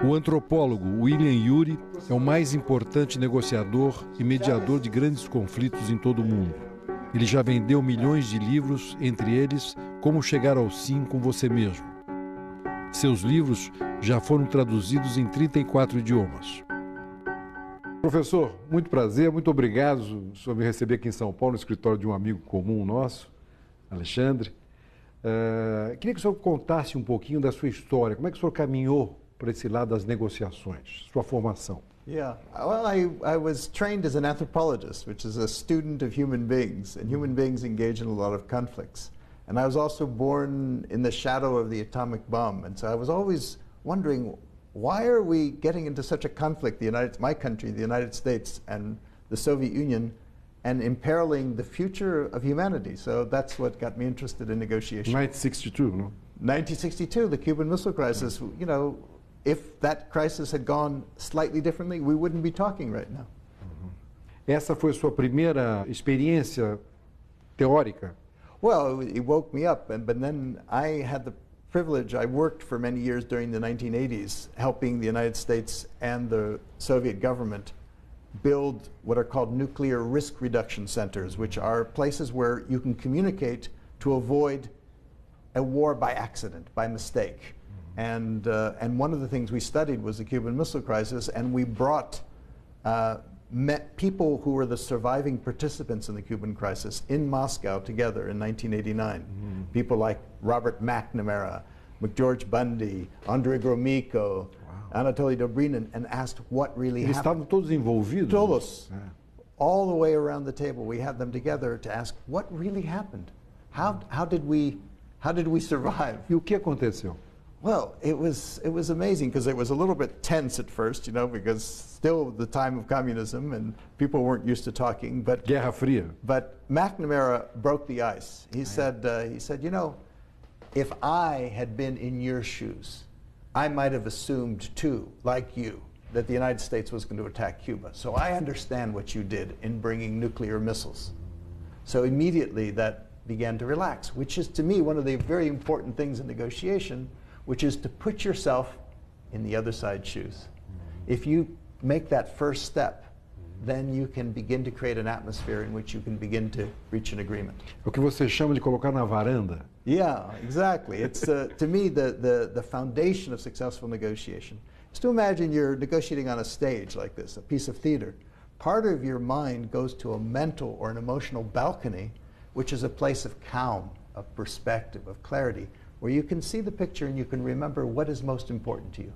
O antropólogo William Ury é o mais importante negociador e mediador de grandes conflitos em todo o mundo. Ele já vendeu milhões de livros, entre eles Como Chegar ao Sim com Você Mesmo. Seus livros já foram traduzidos em 34 idiomas. Professor, muito prazer, muito obrigado por senhor me receber aqui em São Paulo, no escritório de um amigo comum nosso, Alexandre. Queria que o senhor contasse um pouquinho da sua história. Como é que o senhor caminhou para esse lado das negociações, sua formação? Yeah, well, I was trained as an anthropologist, which is a student of human beings, and human beings engage in a lot of conflicts. And I was also born in the shadow of the atomic bomb, and so I was always wondering, why are we getting into such a conflict, my country, the United States, and the Soviet Union, and imperiling the future of humanity? So that's what got me interested in negotiation. 1962, no? 1962, the Cuban Missile Crisis, you know, if that crisis had gone slightly differently, we wouldn't be talking right now. Essa foi a sua primeira experiência teórica? Well, it woke me up, but then I had the privilege, I worked for many years during the 1980s, helping the United States and the Soviet government build what are called nuclear risk reduction centers, which are places where you can communicate to avoid a war by accident, by mistake. And one of the things we studied was the Cuban Missile Crisis, and we brought met people who were the surviving participants in the Cuban crisis in Moscow together in 1989. People like Robert McNamara, McGeorge Bundy, Andrei Gromyko, Anatoly Dobrinin, and asked what really Eles happened. estavam todos envolvidos? Todos. All the way around the table, we had them together to ask what really happened. How did we survive? E o que aconteceu? Well, it was amazing because it was a little bit tense at first, you know, because still the time of communism and people weren't used to talking. But Guerra Fria. But McNamara broke the ice. He said, you know, if I had been in your shoes, I might have assumed too, like you, that the United States was going to attack Cuba. So I understand what you did in bringing nuclear missiles. So immediately that began to relax, which is to me one of the very important things in negotiation, which is to put yourself in the other side's shoes. If you make that first step, then you can begin to create an atmosphere in which you can begin to reach an agreement. O que você chama de colocar na varanda. Yeah, exactly. It's to me the foundation of successful negotiation is to imagine you're negotiating on a stage like this, a piece of theater. Part of your mind goes to a mental or an emotional balcony, which is a place of calm, of perspective, of clarity, where you can see the picture and you can remember what is most important to you.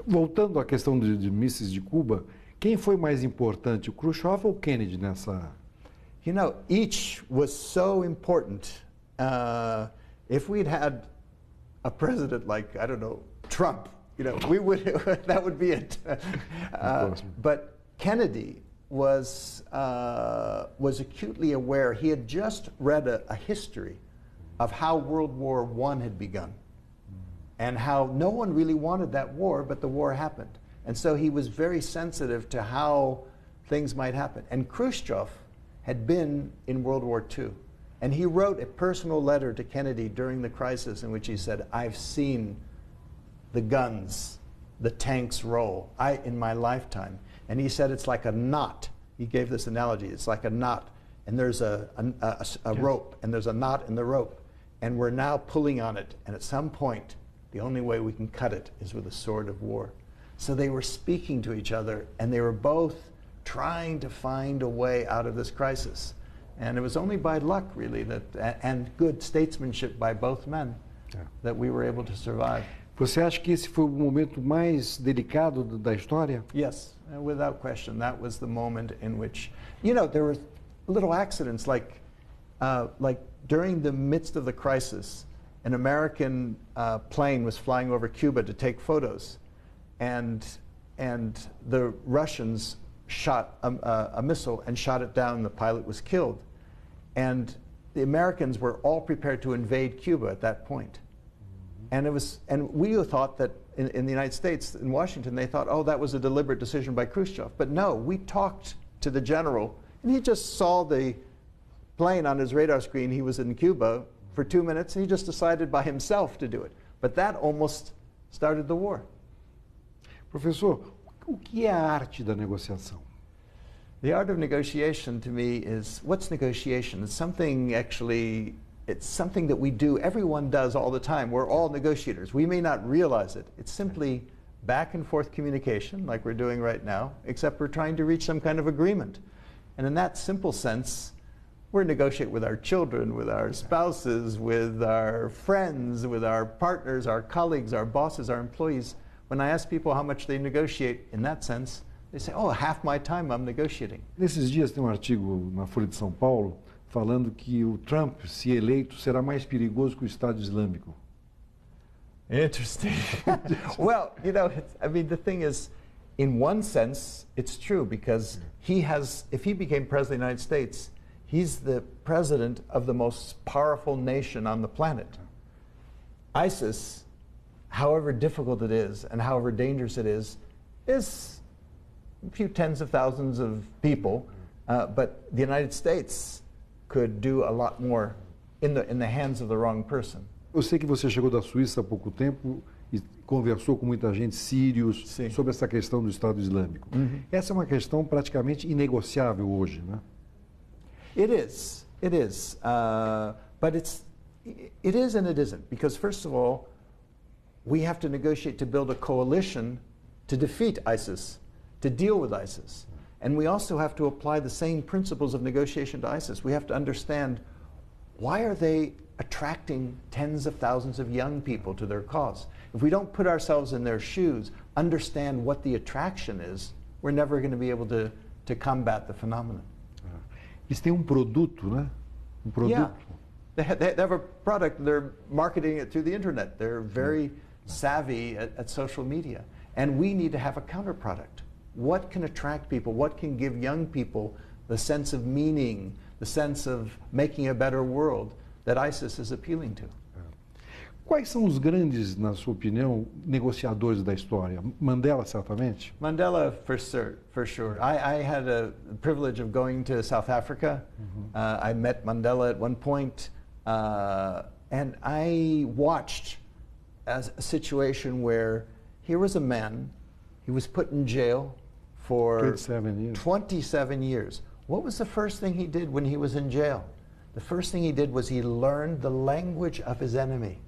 Voltando à questão de mísseis de Cuba, quem foi mais importante, o Khrushchev ou o Kennedy nessa? You know, each was so important. If we'd had a president like, I don't know, Trump, you know, we would that would be it. But Kennedy was acutely aware. He had just read a history of how World War I had begun and how no one really wanted that war, but the war happened. And so he was very sensitive to how things might happen. And Khrushchev had been in World War II. And he wrote a personal letter to Kennedy during the crisis in which he said, I've seen the guns, the tanks roll in my lifetime. And he said it's like a knot. He gave this analogy. It's like a knot, and there's a rope, and there's a knot in the rope. And we're now pulling on it, and at some point, the only way we can cut it is with a sword of war. So they were speaking to each other, and they were both trying to find a way out of this crisis. And it was only by luck, really, and good statesmanship by both men, that we were able to survive. Você acha que esse foi o momento mais delicado da história? Yes, without question. That was the moment in which, you know, there were little accidents like during the midst of the crisis, an American plane was flying over Cuba to take photos, and the Russians shot a missile and shot it down. The pilot was killed, and the Americans were all prepared to invade Cuba at that point. And we thought that in the United States, in Washington, they thought, oh, that was a deliberate decision by Khrushchev. But no, we talked to the general, and he just saw the plane on his radar screen. He was in Cuba for 2 minutes, and he just decided by himself to do it. But that almost started the war. Professor, o que é a arte da negociação? The art of negotiation to me is, what's negotiation? It's something actually, it's something that we do, everyone does all the time. We're all negotiators. We may not realize it. It's simply back and forth communication like we're doing right now, except we're trying to reach some kind of agreement. And in that simple sense, we're negotiating with our children, with our spouses, with our friends, with our partners, our colleagues, our bosses, our employees. When I ask people how much they negotiate in that sense, they say, oh, half my time I'm negotiating. Nesses dias tem um artigo na Folha de São Paulo falando que o Trump, se eleito, será mais perigoso que o Estado Islâmico. Interesting. Well, you know, I mean, the thing is, in one sense, it's true because he has, if he became president of the United States, he's the president of the most powerful nation on the planet. ISIS, however difficult it is and however dangerous it is a few tens of thousands of people, but the United States could do a lot more in the hands of the wrong person. Eu sei que você chegou da Suíça há pouco tempo e conversou com muita gente sírios sobre essa questão do Estado Islâmico. Essa é uma questão praticamente inegociável hoje, né? It is, but it is and it isn't, because first of all, we have to negotiate to build a coalition to defeat ISIS, to deal with ISIS. And we also have to apply the same principles of negotiation to ISIS. We have to understand, why are they attracting tens of thousands of young people to their cause? If we don't put ourselves in their shoes, understand what the attraction is, we're never going to be able to combat the phenomenon. Eles têm um produto, né? Um produto. Yeah. They have a product, they're marketing it through the internet. They're very savvy at social media. And we need to have a counter product. What can attract people? What can give young people the sense of meaning, the sense of making a better world that ISIS is appealing to? Quais são os grandes, na sua opinião, negociadores da história? Mandela, certamente? Mandela, for sure. I had a privilege of going to South Africa. I met Mandela at one point, and I watched a situation where here was a man, he was put in jail for 27 years. What was the first thing he did when he was in jail? The first thing he did was he learned the language of his enemy.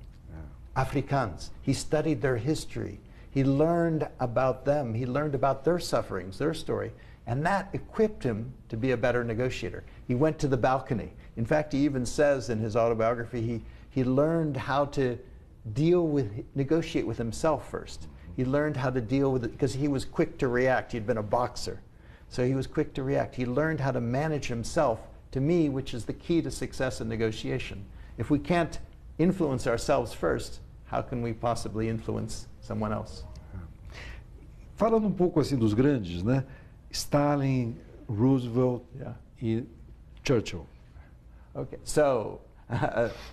Afrikaans. He studied their history. He learned about them. He learned about their sufferings, their story. And that equipped him to be a better negotiator. He went to the balcony. In fact, he even says in his autobiography, he learned how to negotiate with himself first. He learned how to deal with it because he was quick to react. He'd been a boxer. So he was quick to react. He learned how to manage himself, to me, which is the key to success in negotiation. If we can't influence ourselves first, how can we possibly influence someone else? Falando um pouco assim dos grandes, né? Stalin, Roosevelt e Churchill. Okay, so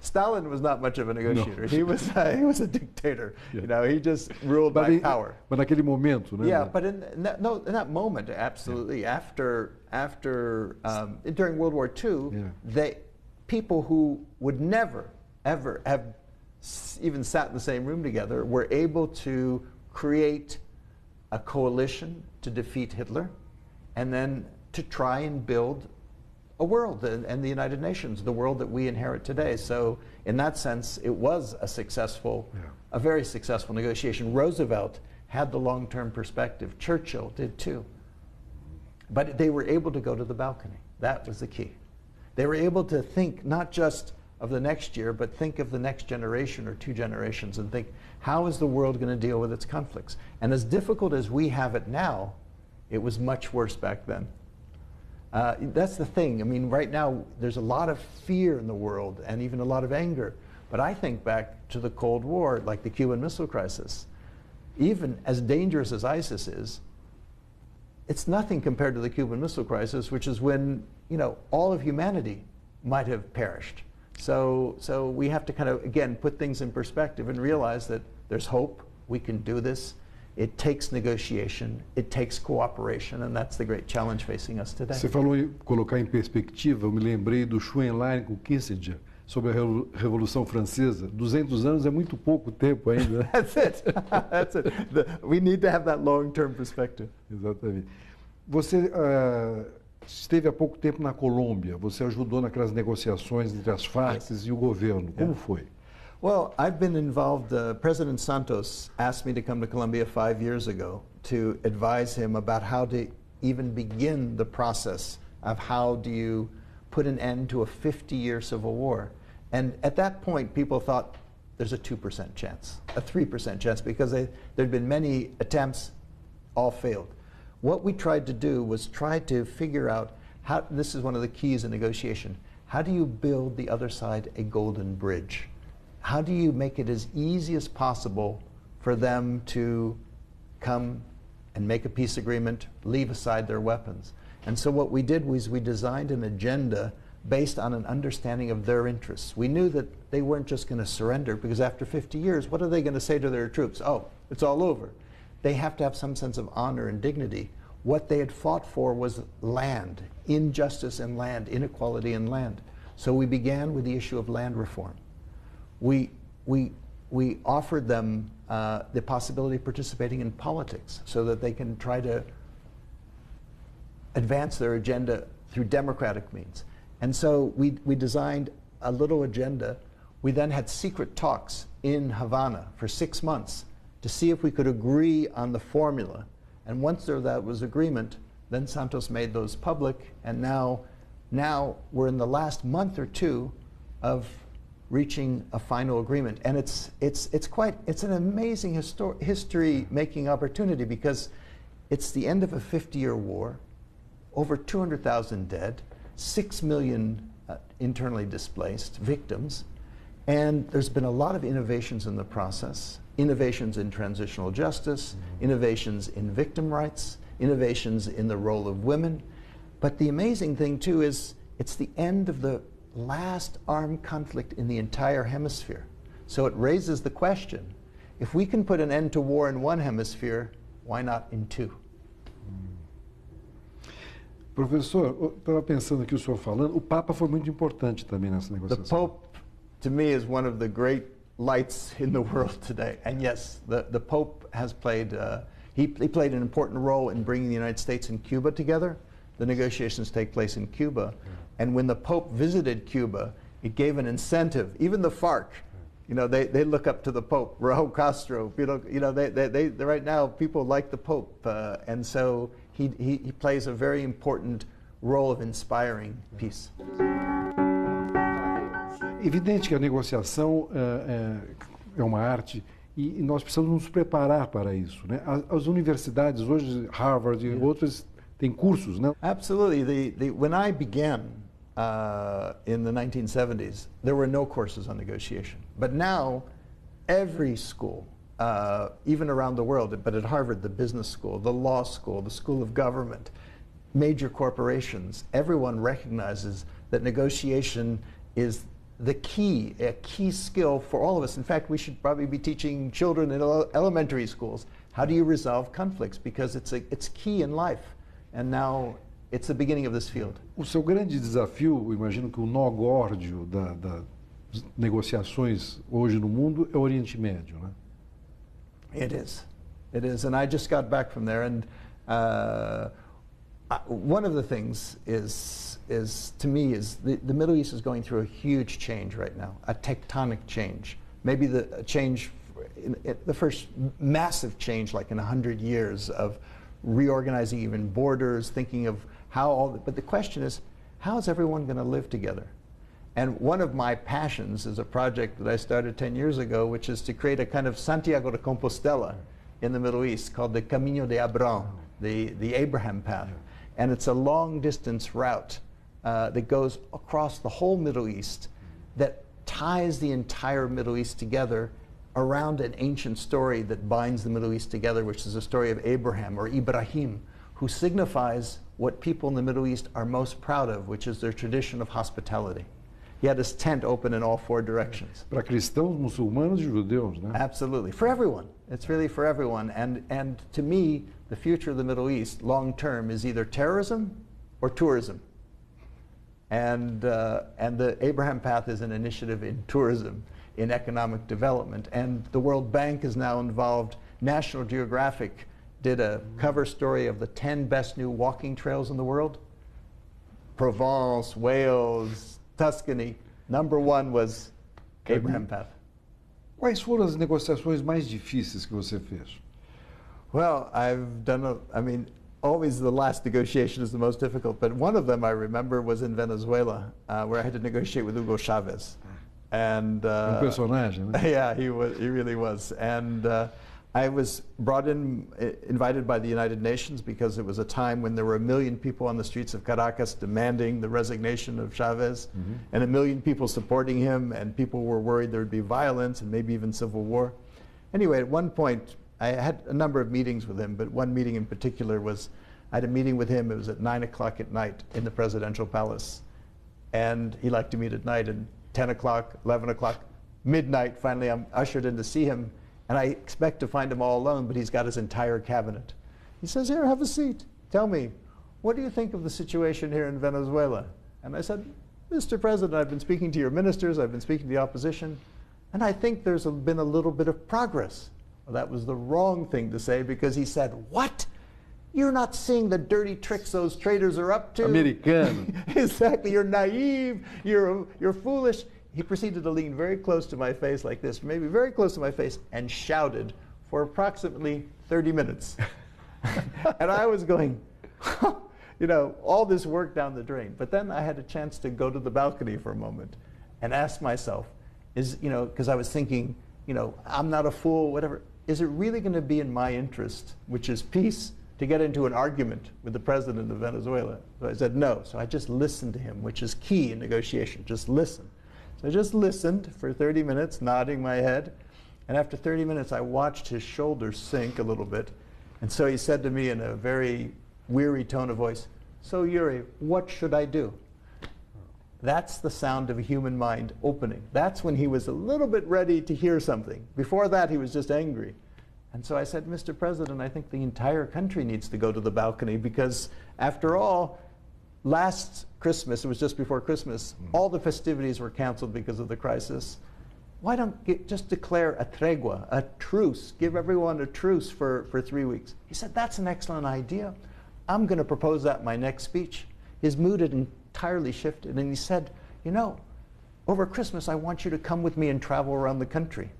Stalin was not much of a negotiator. No. He was a dictator. Yeah. You know, he just ruled by power. But naquele momento, né? Yeah, but in that moment, absolutely. Yeah. After during World War II, people who would never ever have even sat in the same room together were able to create a coalition to defeat Hitler, and then to try and build a world and the United Nations, the world that we inherit today. So in that sense, it was a very successful negotiation. Roosevelt had the long-term perspective. Churchill did too. But they were able to go to the balcony. That was the key. They were able to think not just of the next year, but think of the next generation or two generations and think, how is the world going to deal with its conflicts? And as difficult as we have it now, it was much worse back then. That's the thing. I mean, right now, there's a lot of fear in the world and even a lot of anger. But I think back to the Cold War, like the Cuban Missile Crisis. Even as dangerous as ISIS is, it's nothing compared to the Cuban Missile Crisis, which is when, you know, all of humanity might have perished. So we have to kind of, again, put things in perspective and realize that there's hope, we can do this. It takes negotiation, it takes cooperation, and that's the great challenge facing us today. Você falou em colocar em perspectiva, eu me lembrei do Schoenlein com Kissinger, sobre a Revolução Francesa. 200 anos é muito pouco tempo ainda. That's it. That's it. We need to have that long-term perspective. Exatamente. Você esteve há pouco tempo na Colômbia. Você ajudou naquelas negociações entre as Farc e o governo. Como foi? Well, I've been involved. President Santos asked me to come to Colombia 5 years ago to advise him about how to even begin the process of how do you put an end to a 50-year civil war. And at that point, people thought there's a 2% chance, a 3% chance, because there'd been many attempts, all failed. What we tried to do was try to figure out how, this is one of the keys in negotiation, how do you build the other side a golden bridge? How do you make it as easy as possible for them to come and make a peace agreement, leave aside their weapons? And so what we did was we designed an agenda based on an understanding of their interests. We knew that they weren't just going to surrender, because after 50 years, what are they going to say to their troops? Oh, it's all over. They have to have some sense of honor and dignity. What they had fought for was land, injustice in land, inequality in land. So we began with the issue of land reform. We offered them the possibility of participating in politics so that they can try to advance their agenda through democratic means. And so we designed a little agenda. We then had secret talks in Havana for 6 months to see if we could agree on the formula. And once that was agreement, then Santos made those public, and now we're in the last month or two of reaching a final agreement. And it's an amazing history-making opportunity, because it's the end of a 50-year war, over 200,000 dead, 6 million internally displaced victims, and there's been a lot of innovations in the process, innovations in transitional justice, innovations in victim rights, innovations in the role of women. But the amazing thing too is it's the end of the last armed conflict in the entire hemisphere. So it raises the question, if we can put an end to war in one hemisphere, why not in two? Professor, eu estava pensando aqui o senhor falando, o Papa foi muito importante também nessa negociação. The Pope, to me, is one of the great lights in the world today. And yes, the Pope has played, he played an important role in bringing the United States and Cuba together. The negotiations take place in Cuba. And when the Pope visited Cuba, it gave an incentive. Even the FARC, you know, they look up to the Pope. Raul Castro, you know, they right now people like the Pope, and so he plays a very important role of inspiring peace. Evidente que a negociação é uma arte e nós precisamos nos preparar para isso, né? As universidades hoje, Harvard e outras, têm cursos, né? Absolutely. When I began in the 1970s, there were no courses on negotiation. But now, every school, even around the world, but at Harvard, the business school, the law school, the school of government, major corporations, everyone recognizes that negotiation is a key skill for all of us. In fact, we should probably be teaching children in elementary schools, how do you resolve conflicts? Because it's key in life. And now it's the beginning of this field. O seu grande desafio, eu imagino que o nó górdio das negociações hoje no mundo é o Oriente Médio, né? It is, and I just got back from there, and one of the things is to me the Middle East is going through a huge change right now, a tectonic change, maybe the change, the first massive change like in 100 years of reorganizing even borders, thinking of how but the question is, how is everyone going to live together? And one of my passions is a project that I started 10 years ago, which is to create a kind of Santiago de Compostela in the Middle East called the Camino de Abraham, the Abraham path. And it's a long distance route that goes across the whole Middle East that ties the entire Middle East together around an ancient story that binds the Middle East together, which is the story of Abraham, or Ibrahim, who signifies what people in the Middle East are most proud of, which is their tradition of hospitality. He had his tent open in all four directions. Para cristãos, muçulmanos e judeus, né? Absolutely, for everyone. It's really for everyone. And to me, the future of the Middle East, long term, is either terrorism or tourism. And the Abraham Path is an initiative in tourism, in economic development. And the World Bank is now involved. National Geographic did a cover story of the 10 best new walking trails in the world. Provence, Wales, Tuscany. Number one was Abraham Path. Quais foram as negociações mais difíceis que você fez? Well, I've done always the last negotiation is the most difficult, but one of them I remember was in Venezuela, where I had to negotiate with Hugo Chavez. And Personagem, né? yeah, he really was. And I was invited by the United Nations because it was a time when there were 1 million people on the streets of Caracas demanding the resignation of Chavez, and 1 million people supporting him, and people were worried there would be violence and maybe even civil war. Anyway, at one point, I had a number of meetings with him, but one meeting in particular was, I had a meeting with him, it was at 9 o'clock at night in the presidential palace. And he liked to meet at night, and 10 o'clock, 11 o'clock, midnight, finally I'm ushered in to see him. And I expect to find him all alone, but he's got his entire cabinet. He says, here, have a seat. Tell me, what do you think of the situation here in Venezuela? And I said, Mr. President, I've been speaking to your ministers, I've been speaking to the opposition, and I think there's been a little bit of progress. Well, that was the wrong thing to say, because he said, what? You're not seeing the dirty tricks those traders are up to? Americano. Exactly, you're naive, you're foolish. He proceeded to lean very close to my face like this, maybe very close to my face, and shouted for approximately 30 minutes. And I was going, you know, all this work down the drain. But then I had a chance to go to the balcony for a moment and ask myself, because I was thinking, I'm not a fool, whatever. Is it really going to be in my interest, which is peace, to get into an argument with the president of Venezuela? So I said no. So I just listened to him, which is key in negotiation, just listen. So I just listened for 30 minutes, nodding my head. And after 30 minutes, I watched his shoulders sink a little bit. And so he said to me in a very weary tone of voice, so Ury, what should I do? That's the sound of a human mind opening. That's when he was a little bit ready to hear something. Before that, he was just angry. And so I said, Mr. President, I think the entire country needs to go to the balcony, because after all, last Christmas, it was just before Christmas, all the festivities were canceled because of the crisis. Why don't just declare a tregua, a truce, give everyone a truce for 3 weeks? He said, that's an excellent idea. I'm going to propose that in my next speech. His mood had entirely shifted, and he said, over Christmas, I want you to come with me and travel around the country.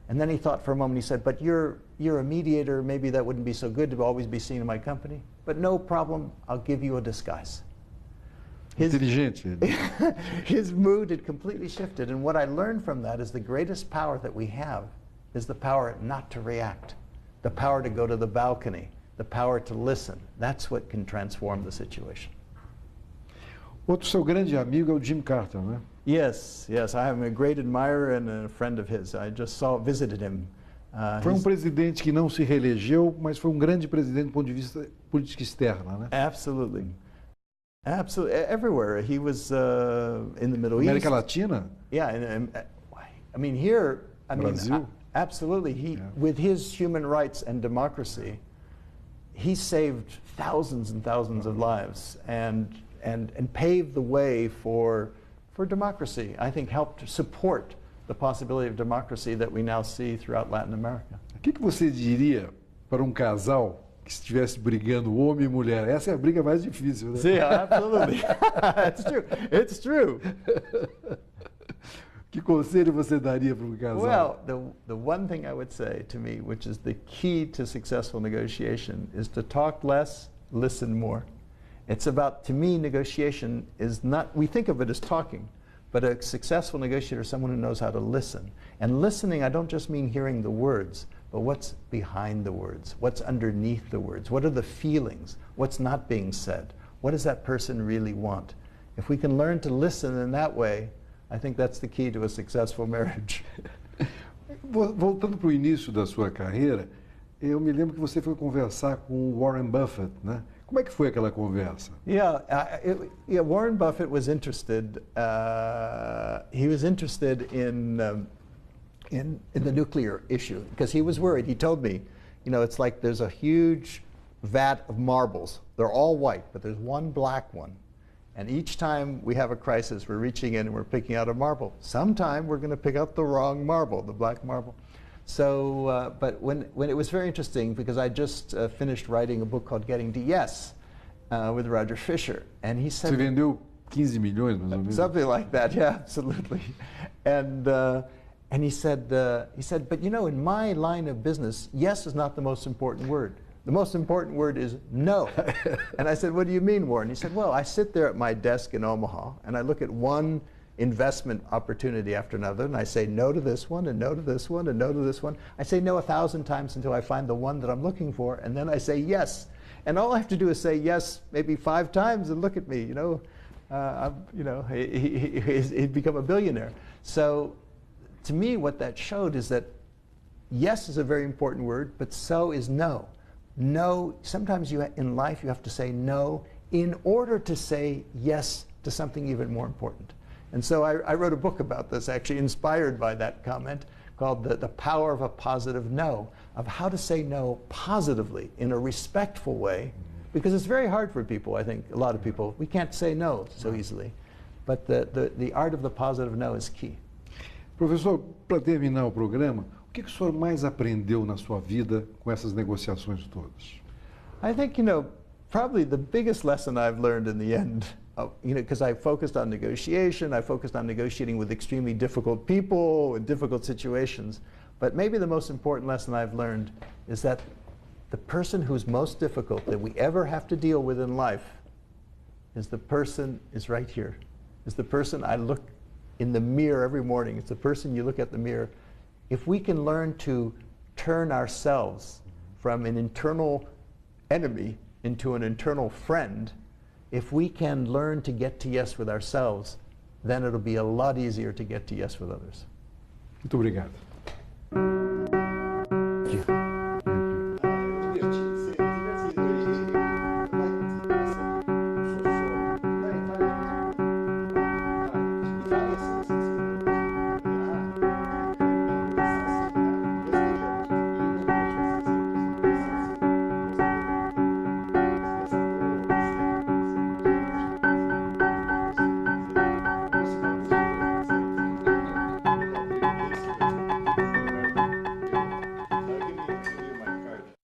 And then he thought for a moment, he said, but you're a mediator, maybe that wouldn't be so good to always be seen in my company. But no problem, I'll give you a disguise. His mood had completely shifted, and what I learned from that is the greatest power that we have is the power not to react, the power to go to the balcony, the power to listen. That's what can transform the situation. Outro seu grande amigo é o Jim Carter, né? Yes, I am a great admirer and a friend of his. I just visited him. Foi presidente que não se reelegeu, mas foi grande presidente do ponto de vista política externa, né? Absolutely. Absolutely, everywhere. He was in the Middle East. América Latina? Yeah, here, Brazil? Absolutely. With his human rights and democracy, he saved thousands and thousands of lives and paved the way for democracy. I think helped support the possibility of democracy that we now see throughout Latin America. O que você diria para casal que estivesse brigando, homem e mulher? Essa é a briga mais difícil, né? Yeah, absolutely. It's true. It's true. Que conselho você daria para casal? Well, the one thing I would say to me, which is the key to successful negotiation, is to talk less, listen more. It's about, to me, negotiation is not, we think of it as talking, but a successful negotiator is someone who knows how to listen. And listening, I don't just mean hearing the words, but what's behind the words, what's underneath the words, what are the feelings, what's not being said, what does that person really want? If we can learn to listen in that way, I think that's the key to a successful marriage. Voltando para o início da sua carreira, eu me lembro que você foi conversar com Warren Buffett, né? Como é que foi aquela conversa? Warren Buffett was interested. He was interested in the nuclear issue because he was worried. He told me, it's like there's a huge vat of marbles. They're all white, but there's one black one. And each time we have a crisis, we're reaching in and we're picking out a marble. Sometime we're going to pick out the wrong marble, the black marble. So, but when it was very interesting, because I just finished writing a book called Getting to Yes with Roger Fisher, and he said... Você vendeu 15 milhões, mais ou menos? Something like that, yeah, absolutely. And he said, but you know, in my line of business, yes is not the most important word. The most important word is no. And I said, what do you mean, Warren? He said, well, I sit there at my desk in Omaha, and I look at one investment opportunity after another, and I say no to this one, and no to this one, and no to this one. I say no 1,000 times until I find the one that I'm looking for, and then I say yes. And all I have to do is say yes maybe 5 times, and look at me, you know. He'd become a billionaire. So to me, what that showed is that yes is a very important word, but so is no. No, sometimes in life you have to say no in order to say yes to something even more important. And so I wrote a book about this, actually inspired by that comment, called The Power of a Positive No, of how to say no positively in a respectful way, because it's very hard for people, I think, a lot of people. We can't say no so easily. But the art of the positive no is key. Professor, para terminar o programa, o que o senhor mais aprendeu na sua vida com essas negociações todas? I think, you know, probably the biggest lesson I've learned in the end, you know, because I focused on negotiation, I focused on negotiating with extremely difficult people, in difficult situations, but maybe the most important lesson I've learned is that the person who's most difficult that we ever have to deal with in life is the person is right here. Is the person I look in the mirror every morning. It's the person you look at the mirror. If we can learn to turn ourselves from an internal enemy into an internal friend, if we can learn to get to yes with ourselves, then it'll be a lot easier to get to yes with others. Muito obrigado.